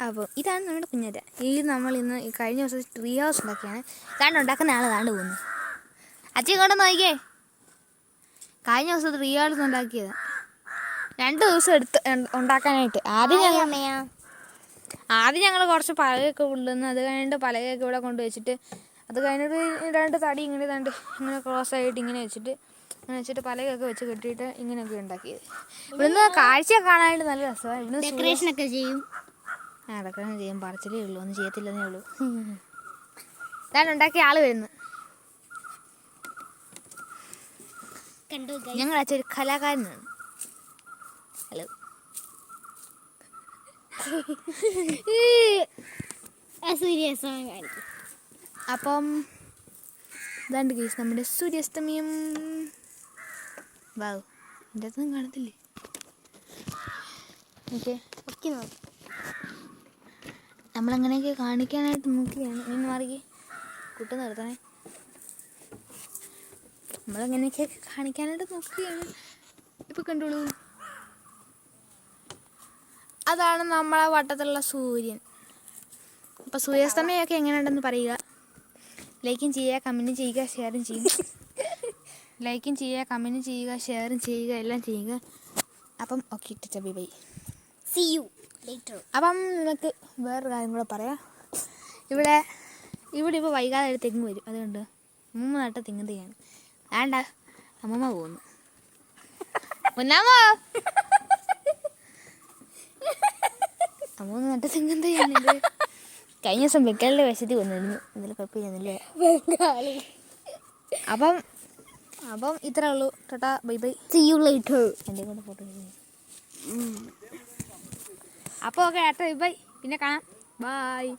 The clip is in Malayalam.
അപ്പോൾ ഇതാണ് നമ്മുടെ കുഞ്ഞര. നമ്മൾ ഇന്ന് കഴിഞ്ഞ ദിവസം ട്രീ ഹൗസ് ഉണ്ടാക്കിയാണ്. ഇതാണ്ട് ഉണ്ടാക്കുന്ന ആൾ താണ്ട് പോകുന്നു. അച്ഛൻ ഇങ്ങോട്ട് നോക്കിയേ. കഴിഞ്ഞ ദിവസം ട്രീ ഹൗസ് ഉണ്ടാക്കിയത് 2 ദിവസം എടുത്ത് ഉണ്ടാക്കാനായിട്ട്. ആദ്യം ഞങ്ങൾ കുറച്ച് പലകയൊക്കെ കൊണ്ടുവന്ന്, അത് കഴിഞ്ഞിട്ട് പലകയൊക്കെ ഇവിടെ കൊണ്ട് വെച്ചിട്ട്, അത് കഴിഞ്ഞിട്ട് 2 തടി ഇങ്ങനെ ക്രോസ് ആയിട്ട് ഇങ്ങനെ വെച്ചിട്ട് പലകയൊക്കെ വെച്ച് കെട്ടിയിട്ട് ഇങ്ങനെയൊക്കെ ഉണ്ടാക്കിയത്. ഇവിടുന്ന് കാഴ്ച കാണാനായിട്ട് നല്ല രസമാണ്. ഇവിടുന്ന് ഡെക്കറേഷനൊക്കെ ചെയ്യും. അതൊക്കെ ചെയ്യും, പറച്ചിലേ ഉള്ളൂ, ഒന്നും ചെയ്യത്തില്ലെന്നേ ഉള്ളൂ. ഇതാണ് ഉണ്ടാക്കിയ ആള് വരുന്നത്. ഞങ്ങൾ അച്ഛൻ ഒരു കലാകാരനാണ്. ഹലോ. അപ്പം ഇതാണ്ട് കേസ് നമ്മുടെ സൂര്യാസ്തമയം. വാവ്, എൻ്റെ അടുത്തൊന്നും കാണത്തില്ലേ? ഓക്കെ, നമ്മളങ്ങനെയൊക്കെ കാണിക്കാനായിട്ട് നോക്കിയാണ്. നിന്ന് മാറിക്ക്, കുട്ട നിർത്തണേ. നമ്മളങ്ങനെയൊക്കെ കാണിക്കാനായിട്ട് നോക്കുകയാണ്. ഇപ്പം കണ്ടോളൂ, അതാണ് നമ്മളെ വട്ടത്തിലുള്ള സൂര്യൻ. അപ്പോൾ സൂര്യാസ്തമയമൊക്കെ എങ്ങനെയുണ്ടെന്ന് പറയുക. ലൈക്കും ചെയ്യുക, കമൻറ്റും ചെയ്യുക, ഷെയറും ചെയ്യുക. ലൈക്കും ചെയ്യുക, കമൻറ്റും ചെയ്യുക, ഷെയറും ചെയ്യുക, എല്ലാം ചെയ്യുക. അപ്പം ഓക്കെ, ടച്ച bye bye, see you later. അപ്പം നിങ്ങൾക്ക് വേറൊരു കാര്യം കൂടെ പറയാം. ഇവിടെ ഇപ്പോൾ വൈകാതെ ഒരു തെങ്ങ് വരും. അതുകൊണ്ട് അമ്മൂമ്മ നട്ട തെങ്ങ് തന്നെയാണ്. വേണ്ട, അമ്മൂമ്മ പോകുന്നു. അമ്മൂമ്മ നട്ട തെങ്ങ് തന്നെയാണ്. കഴിഞ്ഞ ദിവസം ബംഗാളിൻ്റെ വശത്തിൽ വന്നിരുന്നു. എന്തെങ്കിലും കുഴപ്പമില്ലെന്നില്ലേ? അപ്പം ഇത്രേ ഉള്ളൂ. Tata bye bye, see you later. എൻ്റെ കൂടെ ഫോട്ടോ അപ്പോൾ ഓക്കെ, ടാറ്റാ ബൈ ബൈ, പിന്നെ കാണാം. ബായ്.